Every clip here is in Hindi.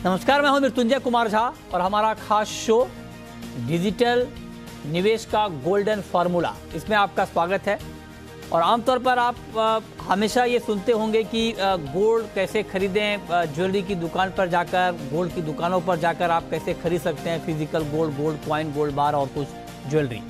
नमस्कार, मैं हूं मृत्युंजय कुमार झा और हमारा खास शो डिजिटल निवेश का गोल्डन फॉर्मूला, इसमें आपका स्वागत है। और आमतौर पर आप हमेशा ये सुनते होंगे कि गोल्ड कैसे खरीदें, ज्वेलरी की दुकान पर जाकर, गोल्ड की दुकानों पर जाकर आप कैसे खरीद सकते हैं physical gold, gold coin, gold बार और कुछ ज्वेलरी।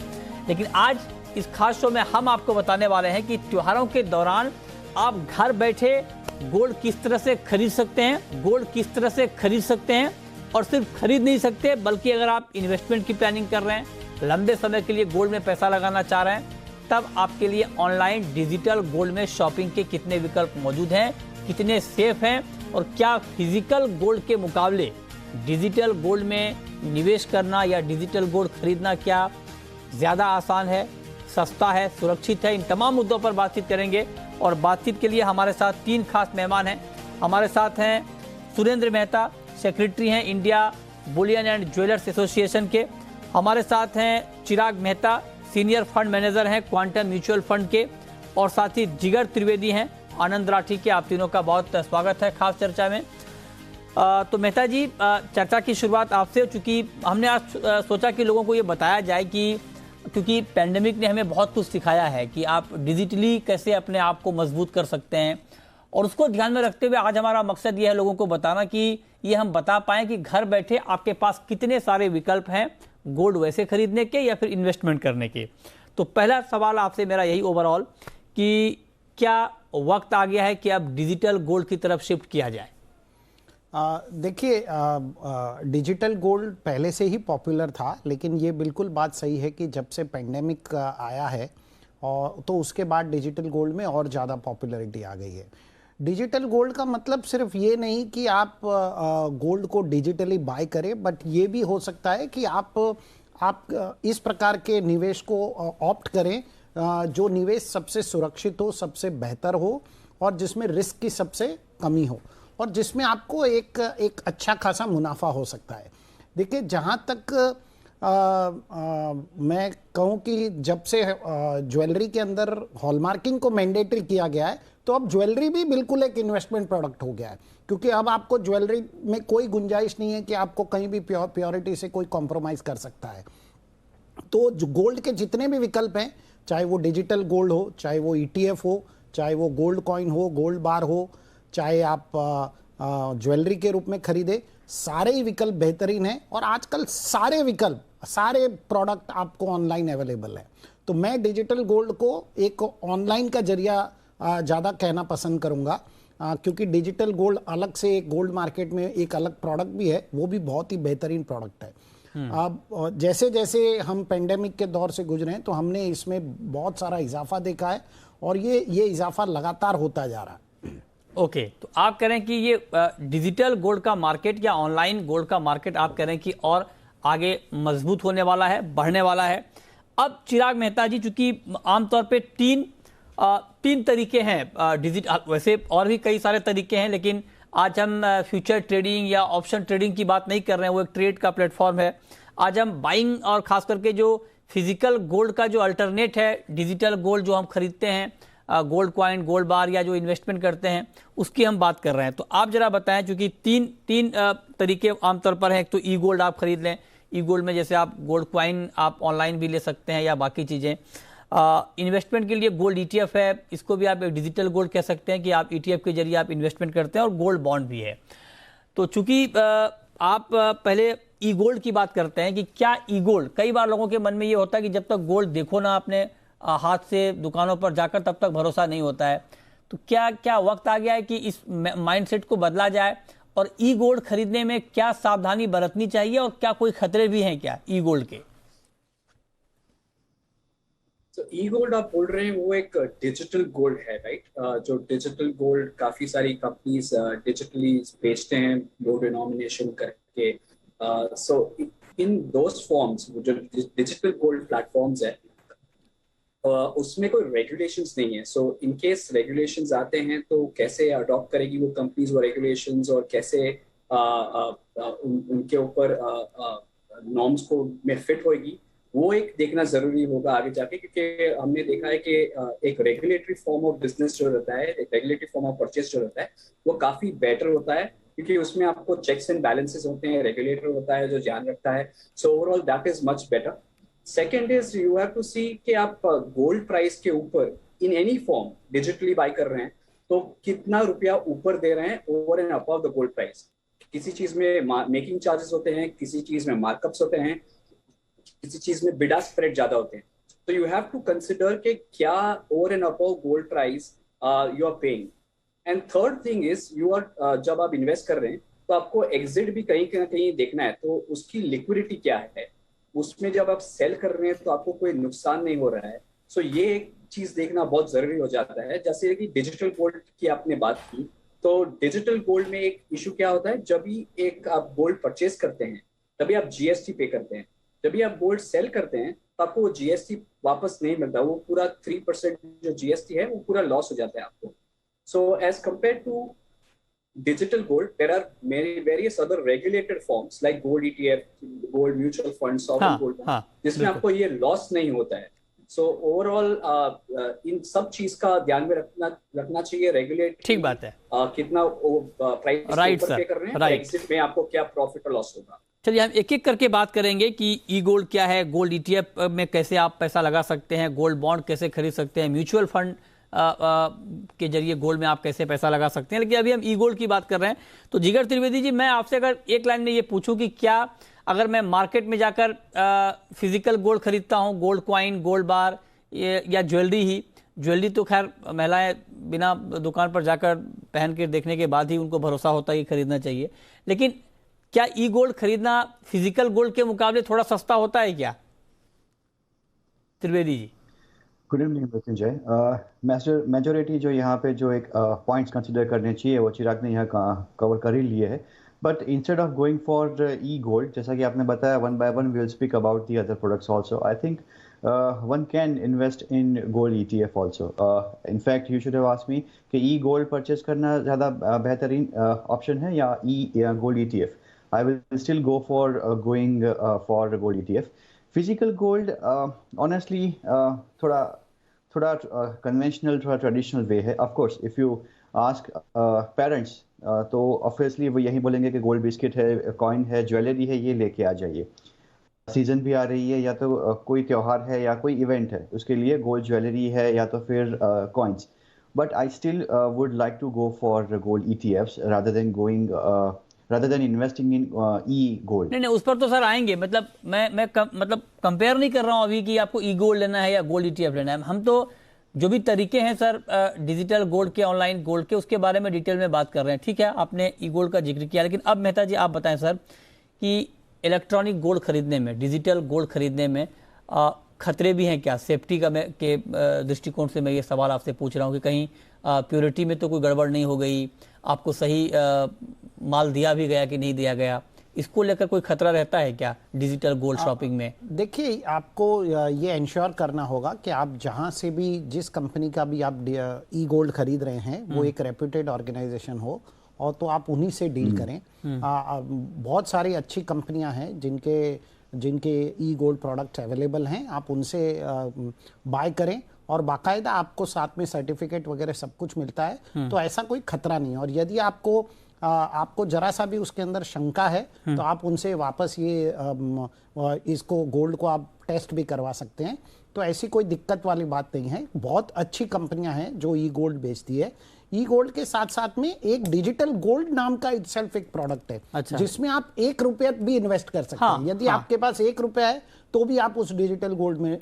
लेकिन आज इस खास शो में हम आपको बताने वाले हैं कि त्योहारों के दौरान आप घर बैठे गोल्ड किस तरह से खरीद सकते हैं, गोल्ड किस तरह से खरीद सकते हैं। और सिर्फ खरीद नहीं सकते, बल्कि अगर आप इन्वेस्टमेंट की प्लानिंग कर रहे हैं, लंबे समय के लिए गोल्ड में पैसा लगाना चाह रहे हैं, तब आपके लिए ऑनलाइन डिजिटल गोल्ड में शॉपिंग के कितने विकल्प मौजूद हैं, कितने सेफ हैं और क्या फिजिकल गोल्ड के मुकाबले डिजिटल गोल्ड में निवेश करना या डिजिटल गोल्ड खरीदना क्या ज़्यादा आसान है, सस्ता है, सुरक्षित है। इन तमाम मुद्दों पर बातचीत करेंगे। और बातचीत के लिए हमारे साथ तीन खास मेहमान हैं। हमारे साथ हैं सुरेंद्र मेहता, सेक्रेटरी हैं India Boolean and jewellers association के। हमारे साथ हैं चिराग मेहता, सीनियर फंड मैनेजर हैं क्वांटम म्यूचुअल फंड के। और साथ ही जिगर त्रिवेदी हैं आनंद राठी के। आप तीनों का बहुत स्वागत है खास चर्चा में। तो मेहता जी, चर्चा की शुरुआत आपसे, चूँकि हमने आज सोचा कि लोगों को ये बताया जाए कि क्योंकि पैंडेमिक ने हमें बहुत कुछ सिखाया है कि आप डिजिटली कैसे अपने आप को मजबूत कर सकते हैं। और उसको ध्यान में रखते हुए आज हमारा मकसद ये है लोगों को बताना कि ये हम बता पाएं कि घर बैठे आपके पास कितने सारे विकल्प हैं गोल्ड वैसे खरीदने के या फिर इन्वेस्टमेंट करने के। तो पहला सवाल आपसे मेरा यही ओवरऑल कि क्या वक्त आ गया है कि अब डिजिटल गोल्ड की तरफ शिफ्ट किया जाए? देखिए, डिजिटल गोल्ड पहले से ही पॉपुलर था, लेकिन ये बिल्कुल बात सही है कि जब से पेंडेमिक आया है और तो उसके बाद डिजिटल गोल्ड में और ज़्यादा पॉपुलैरिटी आ गई है। डिजिटल गोल्ड का मतलब सिर्फ ये नहीं कि आप गोल्ड को डिजिटली बाय करें, बट ये भी हो सकता है कि आप इस प्रकार के निवेश को ऑप्ट करें जो निवेश सबसे सुरक्षित हो, सबसे बेहतर हो और जिसमें रिस्क की सबसे कमी हो और जिसमें आपको एक अच्छा खासा मुनाफा हो सकता है। देखिए, जहाँ तक मैं कहूँ कि जब से ज्वेलरी के अंदर हॉलमार्किंग को मैंडेटरी किया गया है, तो अब ज्वेलरी भी बिल्कुल एक इन्वेस्टमेंट प्रोडक्ट हो गया है, क्योंकि अब आपको ज्वेलरी में कोई गुंजाइश नहीं है कि आपको कहीं भी प्योरिटी से कोई कॉम्प्रोमाइज़ कर सकता है। तो जो गोल्ड के जितने भी विकल्प हैं, चाहे वो डिजिटल गोल्ड हो, चाहे वो ETF हो, चाहे वो गोल्ड कॉइन हो, गोल्ड बार हो, चाहे आप ज्वेलरी के रूप में खरीदे, सारे ही विकल्प बेहतरीन हैं। और आजकल सारे विकल्प, सारे प्रोडक्ट आपको ऑनलाइन अवेलेबल है। तो मैं डिजिटल गोल्ड को एक ऑनलाइन का जरिया ज़्यादा कहना पसंद करूँगा, क्योंकि डिजिटल गोल्ड अलग से एक गोल्ड मार्केट में एक अलग प्रोडक्ट भी है, वो भी बहुत ही बेहतरीन प्रोडक्ट है। अब जैसे जैसे हम पेंडेमिक के दौर से गुजरे हैं, तो हमने इसमें बहुत सारा इजाफा देखा है और ये इजाफा लगातार होता जा रहा है। ओके, तो आप कह रहे हैं कि ये डिजिटल गोल्ड का मार्केट या ऑनलाइन गोल्ड का मार्केट आप कह रहे हैं कि और आगे मजबूत होने वाला है, बढ़ने वाला है। अब चिराग मेहता जी, चूंकि आमतौर पे तीन तरीके हैं डिजिटल, वैसे और भी कई सारे तरीके हैं, लेकिन आज हम फ्यूचर ट्रेडिंग या ऑप्शन ट्रेडिंग की बात नहीं कर रहे हैं, वो एक ट्रेड का प्लेटफॉर्म है। आज हम बाइंग और खास करके जो फिजिकल गोल्ड का जो अल्टरनेट है, डिजिटल गोल्ड जो हम खरीदते हैं, गोल्ड कॉइन, गोल्ड बार या जो इन्वेस्टमेंट करते हैं, उसकी हम बात कर रहे हैं। तो आप जरा बताएं, क्योंकि तीन तरीके आमतौर पर हैं। एक तो ई गोल्ड आप खरीद लें, ई गोल्ड में जैसे आप गोल्ड कॉइन आप ऑनलाइन भी ले सकते हैं या बाकी चीज़ें। इन्वेस्टमेंट के लिए गोल्ड ETF है, इसको भी आप एक डिजिटल गोल्ड कह सकते हैं कि आप ETF के जरिए आप इन्वेस्टमेंट करते हैं। और गोल्ड बॉन्ड भी है। तो चूंकि आप पहले ई गोल्ड की बात करते हैं कि क्या ई गोल्ड, कई बार लोगों के मन में ये होता है कि जब तक गोल्ड देखो ना अपने हाथ से दुकानों पर जाकर, तब तक भरोसा नहीं होता है। तो क्या वक्त आ गया है कि इस माइंडसेट को बदला जाए और ई गोल्ड खरीदने में क्या सावधानी बरतनी चाहिए और क्या कोई खतरे भी हैं क्या ई गोल्ड के? तो ई गोल्ड आप बोल रहे हैं, वो एक डिजिटल गोल्ड है, राइट? जो डिजिटल गोल्ड काफी सारी कंपनीज डिजिटली बेचते हैं, लो डिनोमिनेशन करके। सो इन दोस फॉर्म्स, जो डिजिटल गोल्ड प्लेटफॉर्म्स है, उसमें कोई रेगुलेशंस नहीं है। सो इन केस रेगुलेशंस आते हैं तो कैसे अडॉप्ट करेगी वो कंपनीज वो रेगुलेशंस, और कैसे उनके ऊपर नॉर्म्स को में फिट होगी, वो एक देखना जरूरी होगा आगे जाके। क्योंकि हमने देखा है कि एक रेगुलेटरी फॉर्म ऑफ बिजनेस जो रहता है, एक रेगुलेटरी फॉर्म ऑफ परचेस जो रहता है, वो काफी बेटर होता है क्योंकि उसमें आपको चेक्स एंड बैलेंसेस होते हैं, रेगुलेटर होता है जो ध्यान रखता है. So overall that is much better. Second is you have to see कि आप गोल्ड प्राइस के ऊपर in any form digitally buy कर रहे हैं तो कितना रुपया ऊपर दे रहे हैं over and above the gold price. किसी चीज में मेकिंग चार्जेस होते हैं, किसी चीज में मार्कअप्स होते हैं, किसी चीज में बिड आस्क स्प्रेड ज्यादा होते हैं. तो यू हैव टू कंसिडर कि क्या over and above gold price you are paying. And third thing is you are जब आप इन्वेस्ट कर रहे हैं तो आपको एग्जिट भी कहीं ना कहीं देखना है. तो उसकी लिक्विडिटी क्या है, उसमें जब आप सेल कर रहे हैं तो आपको कोई नुकसान नहीं हो रहा है. सो ये एक चीज देखना बहुत जरूरी हो जाता है. जैसे कि डिजिटल गोल्ड की आपने बात की, तो डिजिटल गोल्ड में एक इशू क्या होता है, जब भी एक आप गोल्ड परचेज करते हैं तभी आप जीएसटी पे करते हैं. जब भी आप गोल्ड सेल करते हैं तो आपको वो जीएसटी वापस नहीं मिलता. वो पूरा 3% जो जीएसटी है वो पूरा लॉस हो जाता है आपको. So as compare to digital gold, there are many various other regulated forms like gold ETF, gold mutual fund, sovereign gold bond, जिसमें आपको ये लॉस नहीं होता है. सो ओवरऑल इन सब चीज का ध्यान में रखना चाहिए. रेगुलेट ठीक बात है. कितना प्राइस ऊपर पे कर रहे हैं, एग्जिट में आपको क्या प्रॉफिट और लॉस होगा. चलिए हम एक एक करके बात करेंगे कि ई गोल्ड क्या है, गोल्ड ईटीएफ में कैसे आप पैसा लगा सकते हैं, गोल्ड बॉन्ड कैसे खरीद सकते हैं, म्यूचुअल फंड के जरिए गोल्ड में आप कैसे पैसा लगा सकते हैं. लेकिन अभी हम ई गोल्ड की बात कर रहे हैं. तो जिगर त्रिवेदी जी, मैं आपसे अगर एक लाइन में ये पूछूं कि क्या अगर मैं मार्केट में जाकर फिजिकल गोल्ड खरीदता हूं, गोल्ड क्वाइन, गोल्ड बार या ज्वेलरी तो खैर महिलाएं बिना दुकान पर जाकर पहन के देखने के बाद ही उनको भरोसा होता है कि खरीदना चाहिए, लेकिन क्या ई गोल्ड खरीदना फिजिकल गोल्ड के मुकाबले थोड़ा सस्ता होता है क्या? Trivedi ji. Good evening Mrityunjay. Majority जो यहाँ पे जो एक पॉइंट्स कंसिडर करने चाहिए वो चिराग ने यहाँ कवर कर ही लिए है. But instead of going for e gold, जैसा कि आपने बताया, one by one we will speak about the other products also. I think one can invest in gold ETF also. In fact, you should have asked me कि ई गोल्ड परचेज करना ज़्यादा बेहतरीन ऑप्शन है या gold ETF. I will still go for going for gold ETF. Physical gold, honestly, थोड़ा conventional, थोड़ा traditional way है. Of course, if you ask parents, तो obviously वो यही बोलेंगे कि गोल्ड बिस्किट है, कॉइन है, ज्वेलरी है, ये लेके आ जाइए. सीजन भी आ रही है या तो कोई त्योहार है या कोई इवेंट है, उसके लिए गोल्ड ज्वेलरी है या तो फिर coins. But I still would like to go for gold ETFs rather than investing in e-gold. नहीं, उस पर तो सर आएंगे. मतलब मैं कंपेयर नहीं कर रहा हूं अभी कि आपको ई गोल्ड लेना है या गोल्ड ETF लेना है. हम तो जो भी तरीके हैं सर डिजिटल गोल्ड के, ऑनलाइन गोल्ड के, उसके बारे में डिटेल में बात कर रहे हैं. ठीक है, आपने ई गोल्ड का जिक्र किया, लेकिन अब मेहता जी आप बताएं सर कि इलेक्ट्रॉनिक गोल्ड खरीदने में, डिजिटल गोल्ड खरीदने में खतरे भी हैं क्या? सेफ्टी का के दृष्टिकोण से मैं ये सवाल आपसे पूछ रहा हूँ कि कहीं प्योरिटी में तो कोई गड़बड़ नहीं हो गई, आपको सही माल दिया भी गया कि नहीं दिया गया, इसको लेकर कोई खतरा रहता है क्या डिजिटल गोल्ड शॉपिंग में? देखिए, आपको ये इंश्योर करना होगा कि आप जहां से भी, जिस कंपनी का भी आप ई गोल्ड खरीद रहे हैं, वो एक रेप्यूटेड ऑर्गेनाइजेशन हो और तो आप उन्हीं से डील करें. बहुत सारी अच्छी कंपनियां हैं जिनके ई गोल्ड प्रोडक्ट अवेलेबल हैं. आप उनसे बाय करें और बाकायदा आपको साथ में सर्टिफिकेट वगैरह सब कुछ मिलता है. तो ऐसा कोई खतरा नहीं है. और यदि आपको जरा सा भी उसके अंदर शंका है तो आप उनसे वापस इसको गोल्ड को आप टेस्ट भी करवा सकते हैं. तो ऐसी कोई दिक्कत वाली बात नहीं है. बहुत अच्छी कंपनियां हैं जो ई गोल्ड बेचती है. ई गोल्ड के साथ साथ में एक डिजिटल गोल्ड नाम का इटसेल्फ एक प्रोडक्ट है. अच्छा. जिसमें आप ₹1 भी इन्वेस्ट कर सकते हैं. यदि आपके पास ₹1 है तो भी आप उस डिजिटल गोल्ड में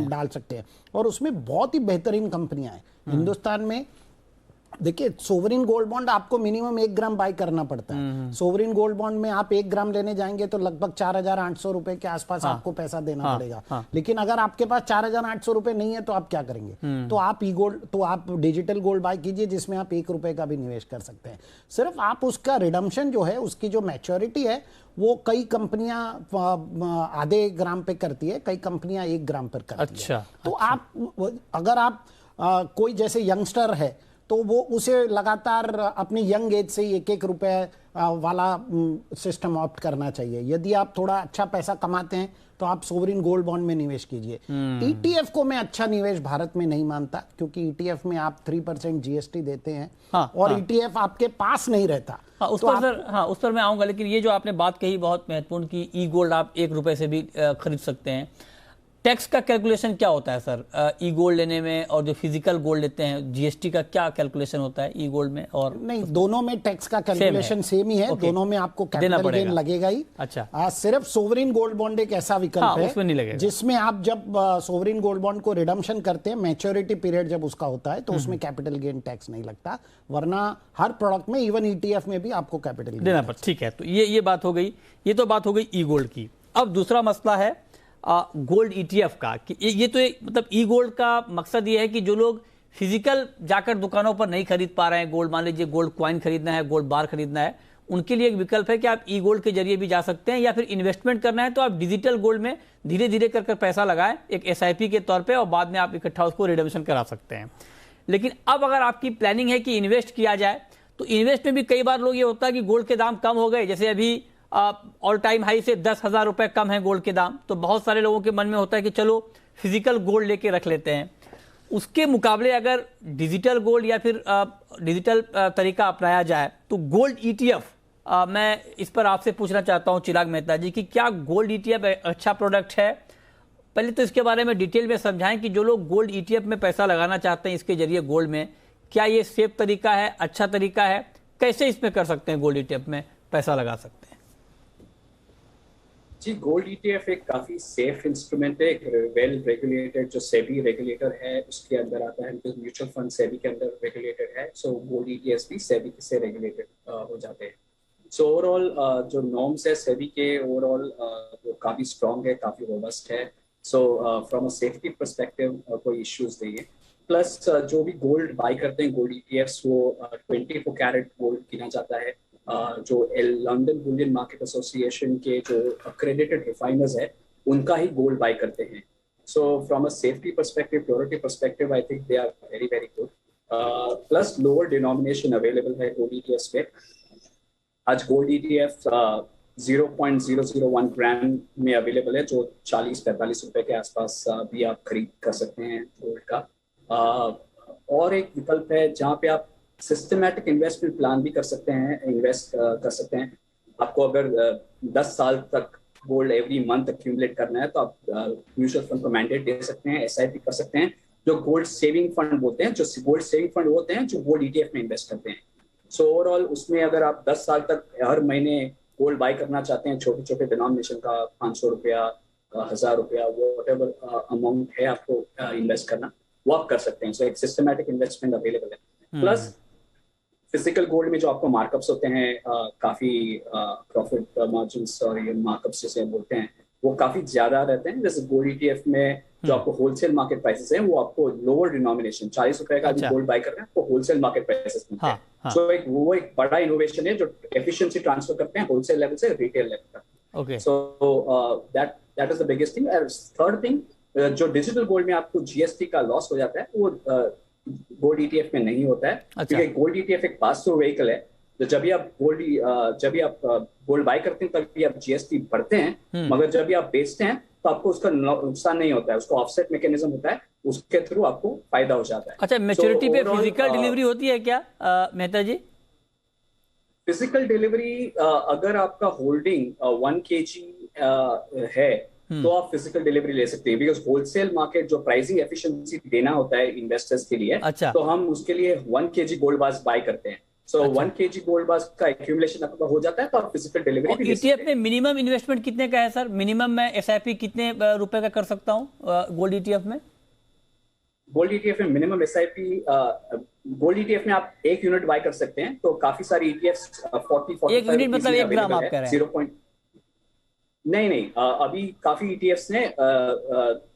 डाल सकते हैं. और उसमें बहुत ही बेहतरीन कंपनियां हैं हिंदुस्तान में. देखिए, सोवरिन गोल्ड बॉन्ड आपको मिनिमम 1 ग्राम बाय करना पड़ता है. सोवरिन गोल्ड बॉन्ड में आप 1 ग्राम लेने जाएंगे तो लगभग 4,800 रुपए के आसपास आपको पैसा देना पड़ेगा. लेकिन अगर आपके पास 4,800 रुपए नहीं है तो आप क्या करेंगे? तो आप डिजिटल गोल्ड बाय कीजिए जिसमें आप ₹1 का भी निवेश कर सकते हैं. सिर्फ आप उसका रिडम्पशन जो है, उसकी जो मैच्योरिटी है, वो कई कंपनियां आधे ग्राम पे करती है, कई कंपनियां 1 ग्राम पर करती है. तो आप अगर आप कोई जैसे यंगस्टर है तो वो उसे लगातार अपनी यंग एज से 1-1 रुपए वाला सिस्टम ऑप्ट करना चाहिए। यदि आप थोड़ा अच्छा पैसा कमाते हैं तो आप सोवरिन गोल्ड बॉन्ड में निवेश कीजिए। ईटीएफ को मैं अच्छा निवेश भारत में नहीं मानता, क्योंकि ईटीएफ में आप 3% जीएसटी देते हैं। हाँ, और हाँ। ईटीएफ आपके पास नहीं रहता। हाँ, उस पर सर, हाँ, उस पर मैं आऊंगा, लेकिन ये जो आपने बात कही बहुत महत्वपूर्ण कि ई गोल्ड आप 1 रुपए से भी खरीद सकते हैं। टैक्स का कैलकुलेशन क्या होता है सर ई गोल्ड लेने में, और जो फिजिकल गोल्ड लेते हैं जीएसटी का क्या कैलकुलेशन होता है ई गोल्ड में? और नहीं, दोनों में टैक्स का कैलकुलेशन सेम ही है। दोनों में आपको कैपिटल गेन लगेगा ही। अच्छा। सिर्फ सोवरिन गोल्ड बॉन्ड एक ऐसा विकल्प है, उसमें नहीं लगेगा, जिसमें आप जब सोवरिन गोल्ड बॉन्ड को रिडम्पशन करते हैं, मैच्योरिटी पीरियड जब उसका होता है, तो उसमें कैपिटल गेन टैक्स नहीं लगता। वरना हर प्रोडक्ट में, इवन ईटीएफ में भी आपको कैपिटल गेन देना पड़ता। ठीक है, तो ये बात हो गई। ये तो बात हो गई ई गोल्ड की। अब दूसरा मसला है गोल्ड ईटीएफ का, कि ये तो मतलब ई गोल्ड का मकसद ये है कि जो लोग फिजिकल जाकर दुकानों पर नहीं खरीद पा रहे हैं गोल्ड, मान लीजिए गोल्ड कॉइन खरीदना है, गोल्ड बार खरीदना है, उनके लिए एक विकल्प है कि आप ई गोल्ड के जरिए भी जा सकते हैं, या फिर इन्वेस्टमेंट करना है तो आप डिजिटल गोल्ड में धीरे धीरे कर पैसा लगाएं एक एसआईपी के तौर पर, और बाद में आप इकट्ठा उसको रिडम्पशन करा सकते हैं। लेकिन अब अगर आपकी प्लानिंग है कि इन्वेस्ट किया जाए, तो इन्वेस्ट में भी कई बार लोग ये होता है कि गोल्ड के दाम कम हो गए, जैसे अभी ऑल टाइम हाई से 10,000 रुपए कम है गोल्ड के दाम, तो बहुत सारे लोगों के मन में होता है कि चलो फिजिकल गोल्ड लेके रख लेते हैं। उसके मुकाबले अगर डिजिटल गोल्ड या फिर डिजिटल तरीका अपनाया जाए तो गोल्ड ईटीएफ, मैं इस पर आपसे पूछना चाहता हूं चिराग मेहता जी कि क्या गोल्ड ईटीएफ अच्छा प्रोडक्ट है? पहले तो इसके बारे में डिटेल में समझाएं कि जो लोग गोल्ड ईटीएफ में पैसा लगाना चाहते हैं इसके जरिए गोल्ड में, क्या ये सेफ तरीका है, अच्छा तरीका है, कैसे इसमें कर सकते हैं, गोल्ड ईटीएफ में पैसा लगा सकते हैं? जी, गोल्ड ईटीएफ एक काफी सेफ इंस्ट्रूमेंट है, एक वेल रेगुलेटेड, जो सेबी रेगुलेटर है उसके अंदर आता है, म्यूचुअल फंड सेबी के अंदर रेगुलेटेड है। सो गोल्ड ईटीएफ भी सेबी से रेगुलेटेड हो जाते हैं। सो ओवरऑल जो नॉर्म्स है सेबी के, ओवरऑल वो काफी स्ट्रॉन्ग है, काफी रोबस्ट है। सो फ्रॉम अ सेफ्टी परस्पेक्टिव कोई इश्यूज नहीं है। प्लस जो भी गोल्ड बाई करते हैं गोल्ड ईटीएफ्स, वो 24 कैरेट गोल्ड गिना जाता है। जो लंदन बुलियन मार्केट एसोसिएशन के जो अक्रेडिटेड रिफाइनर्स है उनका ही गोल्ड बाय करते हैं। So from a safety perspective, purity perspective, I think they are very very good. Plus lower denomination available है गोल्ड ईटीएफ पे। आज गोल्ड ईटीएफ 0.001 ग्राम में अवेलेबल है, जो 40-45 रुपए के आसपास भी आप खरीद कर सकते हैं गोल्ड का। और एक विकल्प है जहाँ पे आप सिस्टमैटिक इन्वेस्टमेंट प्लान भी कर सकते हैं, इन्वेस्ट कर सकते हैं। आपको अगर 10 साल तक गोल्ड एवरी मंथ एक्यूमुलेट करना है तो आप म्यूचुअल फंड को मैंडेट दे सकते हैं, एसआईपी कर सकते हैं, जो गोल्ड सेविंग फंड होते हैं, जो गोल्ड सेविंग फंड होते हैं जो गोल्ड ईटीएफ में इन्वेस्ट करते हैं। सो ओवरऑल उसमें अगर आप 10 साल तक हर महीने गोल्ड बाय करना चाहते हैं, छोटे छोटे डिनोमिनेशन का, 500 रुपया, 1000 रुपया, वॉट एवर अमाउंट है आपको इन्वेस्ट करना, वो आप कर सकते हैं। सो एक सिस्टमैटिक इन्वेस्टमेंट अवेलेबल है। प्लस फिजिकल गोल्ड में जो आपको मार्कअप्स होते हैं, काफी प्रॉफिट मार्जिन्स और ये मार्कअप्स जैसे बोलते हैं, वो काफी ज्यादा रहते हैं। जैसे गोल्ड ईटीएफ में जो आपको होलसेल मार्केट प्राइसेस हैं, वो आपको लोअर डिनोमिनेशन 40 रुपए का गोल्ड बाय कर रहे हैं, आपको होलसेल मार्केट प्राइसेस मिलते हैं। सो वो एक बड़ा इनोवेशन है जो एफिशिएंसी ट्रांसफर करते हैं होलसेल लेवल से रिटेल लेवल तक। So that is the biggest thing. Third thing, जो डिजिटल गोल्ड में आपको जीएसटी का लॉस हो जाता है, वो गोल्ड ईटीएफ में नहीं होता है। क्योंकि गोल्ड ईटीएफ एक पास थ्रू व्हीकल है, तो जब भी आप गोल्ड बाय करते हैं तभी आप जीएसटी भरते हैं, मगर जब भी आप बेचते हैं तो आपको उसका नुकसान नहीं होता है, उसका ऑफसेट मैकेनिज्म होता है, उसके थ्रू आपको फायदा हो जाता है। अच्छा, मैच्योरिटी पे फिजिकल डिलीवरी होती है क्या मेहता जी? फिजिकल डिलीवरी अगर आपका होल्डिंग 1 kg है तो आप फिजिकल डिलीवरी ले सकते हैं, बिकॉज होलसेल मार्केट जो प्राइसिंग एफिशिएंसी देना होता है इन्वेस्टर्स के लिए, अच्छा, तो हम उसके लिए 1 kg गोल्ड बार्स बाय करते हैं। सो 1 kg गोल्ड बार्स का एक्यूमुलेशन आपका हो जाता है तो आप फिजिकल डिलीवरी भी ले सकते हैं। ईटीएफ में मिनिमम इन्वेस्टमेंट कितने का है सर? मिनिमम मैं एसआईपी कितने रुपए का कर सकता हूँ गोल्ड ईटीएफ में? गोल्ड ईटीएफ में मिनिमम एसआईपी, गोल्ड ईटीएफ में आप 1 यूनिट बाय कर सकते हैं, तो काफी सारी ईटीएफ 40-45 1 यूनिट मतलब 1 ग्राम आप कह रहे हैं? नहीं, अभी काफी ईटीएफ्स ने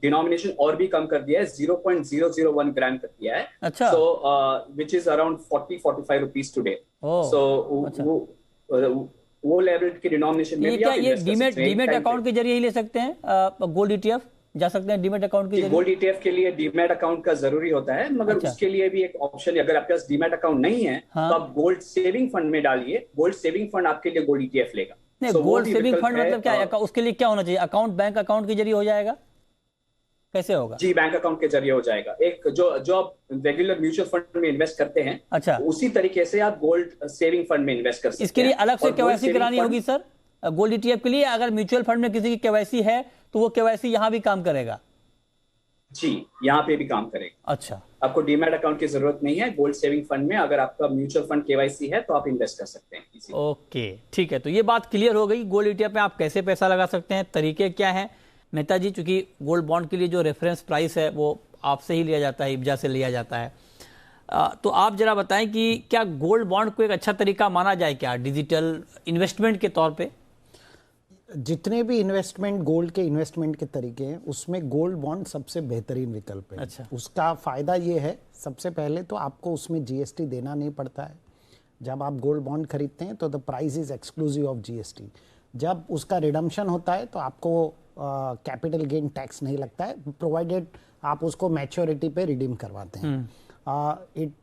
डिनोमिनेशन और भी कम कर दिया है, 0.001 ग्राम कर दिया है। अच्छा। So which is around 40-45 rupees today. So वो लेवल के डिनोमिनेशन में भी आप ये डीमेट अकाउंट के जरिए ही ले सकते हैं गोल्ड ईटीएफ? जा सकते हैं डीमैट अकाउंट के जरिए? गोल्ड ईटीएफ के लिए डीमैट अकाउंट का जरूरी होता है, मगर अच्छा। उसके लिए भी एक ऑप्शन है। अगर आपके पास डीमैट अकाउंट नहीं है हाँ। तो आप गोल्ड सेविंग फंड में डालिए, गोल्ड सेविंग फंड आपके लिए गोल्ड ईटीएफ लेगा। नहीं, So, वो गोल्ड भी सेविंग विकल्प फंड है। मतलब क्या है? उसके लिए क्या होना चाहिए? अकाउंट बैंक अकाउंट के जरिए हो जाएगा? कैसे होगा? जी, बैंक अकाउंट के जरिए हो जाएगा। एक जो आप रेगुलर म्यूचुअल फंड में इन्वेस्ट करते हैं, अच्छा, उसी तरीके से आप गोल्ड सेविंग फंड में इन्वेस्ट कर सकते हैं। इसके लिए अलग से और गोल्ड केवाईसी सेविंग करानी फंड- होगी सर? गोल्ड ईटीएफ के लिए अगर म्यूचुअल फंड में किसी की केवाईसी है तो वो केवाईसी यहाँ भी काम करेगा? जी, यहाँ पे भी काम करेगा। अच्छा, आपको डीमैट अकाउंट की जरूरत नहीं है। गोल्ड सेविंग फंड में अगर आपका म्यूचुअल फंड केवाईसी है तो आप इन्वेस्ट कर सकते हैं इसी। ओके, ठीक है। तो ये बात क्लियर हो गई। गोल्ड ईटीएफ में आप कैसे पैसा लगा सकते हैं, तरीके क्या हैं। मेहता जी, चूंकि गोल्ड बॉन्ड के लिए जो रेफरेंस प्राइस है वो आपसे ही लिया जाता है, इब्जा से लिया जाता है, तो आप जरा बताएं कि क्या गोल्ड बॉन्ड को एक अच्छा तरीका माना जाए क्या डिजिटल इन्वेस्टमेंट के तौर पे? जितने भी इन्वेस्टमेंट गोल्ड के इन्वेस्टमेंट के तरीके हैं उसमें गोल्ड बॉन्ड सबसे बेहतरीन विकल्प है। अच्छा। उसका फ़ायदा ये है, सबसे पहले तो आपको उसमें जीएसटी देना नहीं पड़ता है। जब आप गोल्ड बॉन्ड खरीदते हैं तो the price is exclusive of GST. जब उसका रिडम्पशन होता है तो आपको कैपिटल गेन टैक्स नहीं लगता है, प्रोवाइडेड आप उसको मैच्योरिटी पे रिडीम करवाते हैं।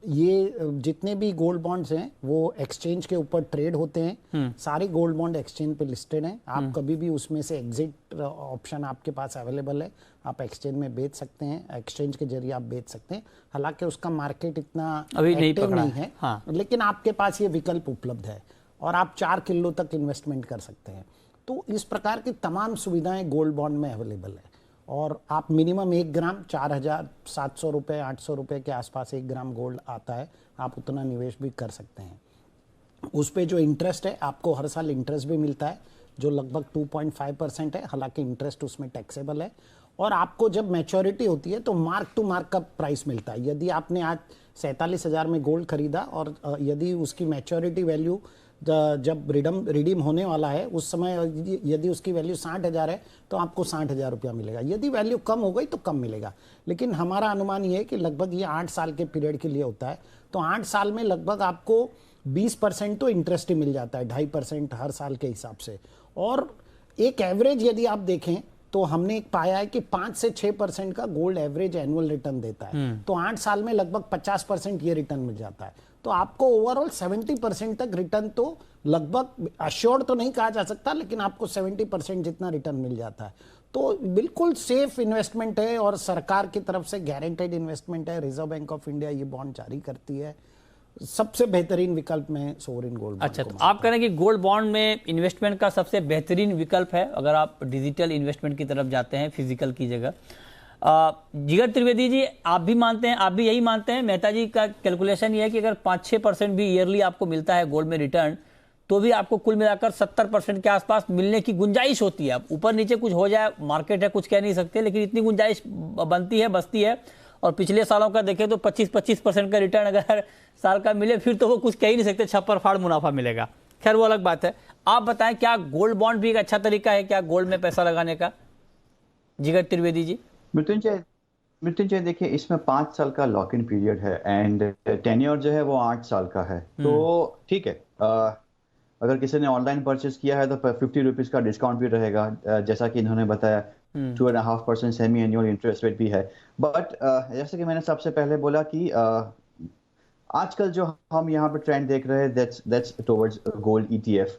ये जितने भी गोल्ड बॉन्ड्स हैं वो एक्सचेंज के ऊपर ट्रेड होते हैं। सारे गोल्ड बॉन्ड एक्सचेंज पे लिस्टेड हैं। आप कभी भी उसमें से एग्जिट ऑप्शन आपके पास अवेलेबल है, आप एक्सचेंज में बेच सकते हैं, एक्सचेंज के जरिए आप बेच सकते हैं। हालांकि उसका मार्केट इतना अभी नहीं एक्टिव पकड़ा नहीं है, हाँ। लेकिन आपके पास ये विकल्प उपलब्ध है और आप 4 किलो तक इन्वेस्टमेंट कर सकते हैं। तो इस प्रकार की तमाम सुविधाएं गोल्ड बॉन्ड में अवेलेबल है और आप मिनिमम 1 ग्राम 4,700 रुपये 800 रुपये के आसपास 1 ग्राम गोल्ड आता है, आप उतना निवेश भी कर सकते हैं। उस पे जो इंटरेस्ट है, आपको हर साल इंटरेस्ट भी मिलता है जो लगभग 2.5% है। हालांकि इंटरेस्ट उसमें टैक्सेबल है और आपको जब मैच्योरिटी होती है तो मार्क टू मार्क का प्राइस मिलता है। यदि आपने आज 47,000 में गोल्ड खरीदा और यदि उसकी मैच्योरिटी वैल्यू जब रिडीम होने वाला है उस समय यदि उसकी वैल्यू 60,000 है तो आपको 60,000 रुपया मिलेगा। यदि वैल्यू कम हो गई तो कम मिलेगा, लेकिन हमारा अनुमान ये है कि लगभग ये 8 साल के पीरियड के लिए होता है। तो 8 साल में लगभग आपको 20% तो इंटरेस्ट ही मिल जाता है, 2.5% हर साल के हिसाब से। और एक एवरेज यदि आप देखें तो हमने एक पाया है कि 5 से 6% का गोल्ड एवरेज एनुअल रिटर्न देता है। तो 8 साल में लगभग 50% ये रिटर्न मिल जाता है। तो आपको ओवरऑल 70% तक रिटर्न तो लगभग अश्योर्ड तो नहीं कहा जा सकता, लेकिन आपको 70% जितना रिटर्न मिल जाता है। तो बिल्कुल सेफ इन्वेस्टमेंट है और सरकार की तरफ से गारंटेड इन्वेस्टमेंट है। रिजर्व बैंक ऑफ इंडिया ये बॉन्ड जारी करती है। सबसे बेहतरीन विकल्प में सोवरिन गोल्ड। अच्छा, तो आप कह रहे हैं कि गोल्ड बॉन्ड में इन्वेस्टमेंट का सबसे बेहतरीन विकल्प है अगर आप डिजिटल इन्वेस्टमेंट की तरफ जाते हैं फिजिकल की जगह। जिगर त्रिवेदी जी, आप भी मानते हैं, आप भी यही मानते हैं? मेहता जी का कैलकुलेशन ये है कि अगर 5-6% भी ईयरली आपको मिलता है गोल्ड में रिटर्न तो भी आपको कुल मिलाकर 70% के आसपास मिलने की गुंजाइश होती है। अब ऊपर नीचे कुछ हो जाए, मार्केट है, कुछ कह नहीं सकते, लेकिन इतनी गुंजाइश बनती है, बसती है। और पिछले सालों का देखें तो 25-25% का रिटर्न अगर हर साल का मिले फिर तो वो कुछ कह ही नहीं सकते, छप्पर फाड़ मुनाफा मिलेगा। खैर वो अलग बात है। आप बताएं, क्या गोल्ड बॉन्ड भी एक अच्छा तरीका है क्या गोल्ड में पैसा लगाने का? जिगर त्रिवेदी जी। मृत्युंजय देखिए, इसमें 5 साल का लॉक इन पीरियड है एंड टेन्योर जो है वो 8 साल का है। तो ठीक है, अगर किसी ने ऑनलाइन परचेस किया है तो 50 रुपीज का डिस्काउंट भी रहेगा, जैसा कि इन्होंने बताया। 2.5% सेमी एनुअल इंटरेस्ट रेट भी है। बट जैसे कि मैंने सबसे पहले बोला कि आजकल जो हम यहाँ पे ट्रेंड देख रहे हैं that's towards gold ETF.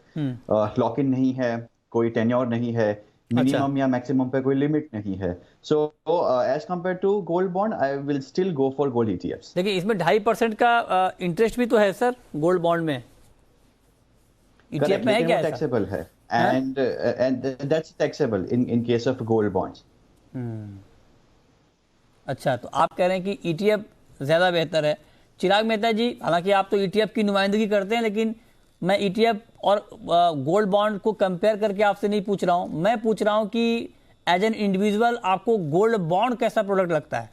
Lock in नहीं है, कोई टेन्योर नहीं है, मिनिमम या मैक्सिमम पे कोई लिमिट नहीं है। So as compare to gold bond I will still go for gold ETFs. देखिए, इसमें 2.5% का इंटरेस्ट भी तो है सर गोल्ड बॉन्ड में। ईटीएफ में है क्या? टैक्सेबल है and that's taxable in case of gold bonds. अच्छा, तो आप कह रहे हैं कि ईटीएफ ज्यादा बेहतर है। चिराग मेहता जी, हालांकि आप तो ईटीएफ की नुमाइंदगी करते हैं, लेकिन मैं ईटीएफ और गोल्ड बॉन्ड को कंपेयर करके आपसे नहीं पूछ रहा हूं। मैं पूछ रहा हूं कि एज एन इंडिविजुअल आपको गोल्ड बॉन्ड कैसा प्रोडक्ट लगता है?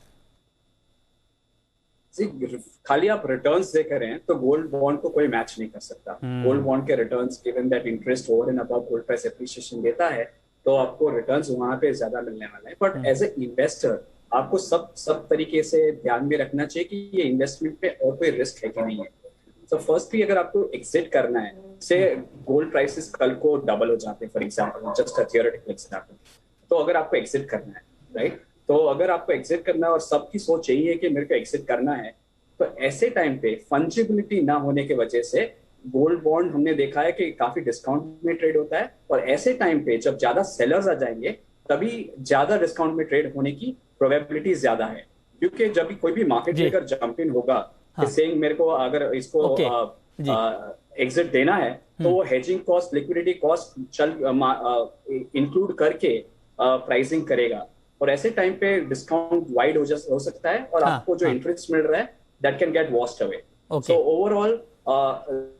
खाली आप रिटर्न्स देख रहे हैं तो गोल्ड बॉन्ड को कोई मैच नहीं कर सकता। गोल्ड बॉन्ड के returns, given that interest over and above gold price appreciation देता है, तो आपको रिटर्न्स वहां पे ज्यादा मिलने वाला है। बट एज ए इन्वेस्टर आपको सब तरीके से ध्यान में रखना चाहिए कि ये इन्वेस्टमेंट पे और कोई रिस्क है कि नहीं है। तो फर्स्टली अगर आपको एग्जिट करना है, से गोल्ड प्राइसेस कल को डबल हो जाते हैं for example, just a theoretical example, तो अगर आपको एग्जिट करना है राइट। तो अगर आपको एग्जिट करना है और सबकी सोच यही है कि मेरे को एग्जिट करना है, तो ऐसे टाइम पे फंजिबिलिटी ना होने की वजह से गोल्ड बॉन्ड हमने देखा है कि काफी डिस्काउंट में ट्रेड होता है, और ऐसे टाइम पे जब ज्यादा सेलर्स आ जाएंगे तभी ज्यादा डिस्काउंट में ट्रेड होने की प्रोबेबिलिटी ज्यादा है। क्योंकि जब भी कोई भी मार्केट मेकर जंप इन होगा, हाँ। सेइंग मेरे को अगर इसको एग्जिट देना है, तो वो hedging cost, liquidity cost include करके प्राइसिंग करेगा, और ऐसे टाइम पे डिस्काउंट वाइड हो सकता है, और आपको जो इंटरेस्ट मिल रहा है that can get washed away. So overall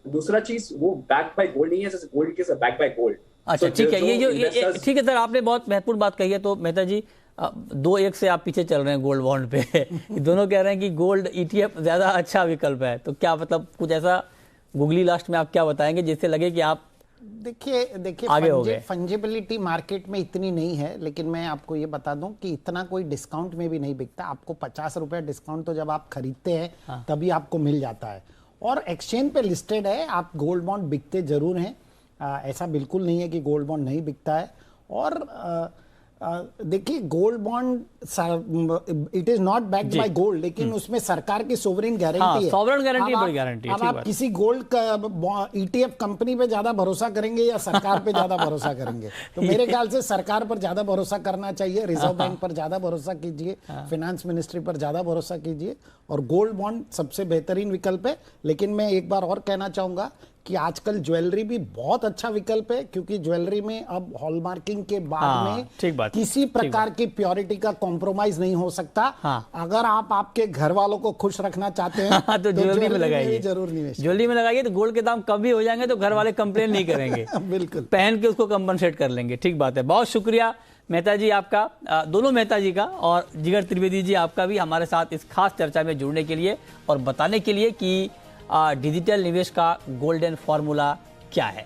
दूसरा चीज, वो बैक बाय गोल्ड नहीं है, जैसे गोल्ड के बैक बाय गोल्ड। अच्छा, ठीक है, ये ठीक है सर, आपने बहुत महत्वपूर्ण बात कही है। तो मेहता जी, 2-1 से आप पीछे चल रहे हैं गोल्ड बॉन्ड पे दोनों कह रहे हैं कि गोल्ड ETF ज्यादा अच्छा विकल्प है, तो क्या मतलब कुछ ऐसा गूगली लास्ट में आप क्या बताएंगे जिससे लगे कि आप देखिए फंजिबिलिटी मार्केट में इतनी नहीं है, लेकिन मैं आपको ये बता दूं कि इतना कोई डिस्काउंट में भी नहीं बिकता। आपको 50 रुपए डिस्काउंट तो जब आप खरीदते हैं तभी आपको मिल जाता है, और एक्सचेंज पे लिस्टेड है। आप गोल्ड बॉन्ड बिकते जरूर हैं, ऐसा बिल्कुल नहीं है कि गोल्ड बॉन्ड नहीं बिकता है। और देखिए gold bond it is not backed by gold, लेकिन उसमें सरकार की सोवरेन गारंटी है। सोवरेन गारंटी बड़ी गारंटी है। अब आप किसी गोल्ड का ETF कंपनी पे ज्यादा भरोसा करेंगे या सरकार पे ज्यादा भरोसा करेंगे? तो मेरे ख्याल से सरकार पर ज्यादा भरोसा करना चाहिए, रिजर्व बैंक पर ज्यादा भरोसा कीजिए, फाइनेंस मिनिस्ट्री पर ज्यादा भरोसा कीजिए, और गोल्ड बॉन्ड सबसे बेहतरीन विकल्प है। लेकिन मैं एक बार और कहना चाहूंगा कि आजकल ज्वेलरी भी बहुत अच्छा विकल्प है, क्योंकि ज्वेलरी में अब हॉलमार्किंग के बाद में किसी प्रकार की प्योरिटी का कॉम्प्रोमाइज नहीं हो सकता। अगर आप आपके घर वालों को खुश रखना चाहते हैं तो ज्वेलरी में लगाइए, जरूर निवेश ज्वेलरी में लगाइए, तो गोल्ड के दाम कम भी हो जाएंगे तो घर वाले कंप्लेन नहीं करेंगे बिल्कुल, पहन के उसको कंपनसेट कर लेंगे। ठीक बात है, बहुत शुक्रिया मेहता जी आपका, दोनों मेहता जी का, और जिगर त्रिवेदी जी आपका भी हमारे साथ इस खास चर्चा में जुड़ने के लिए और बताने के लिए कि डिजिटल निवेश का गोल्डन फॉर्मूला क्या है।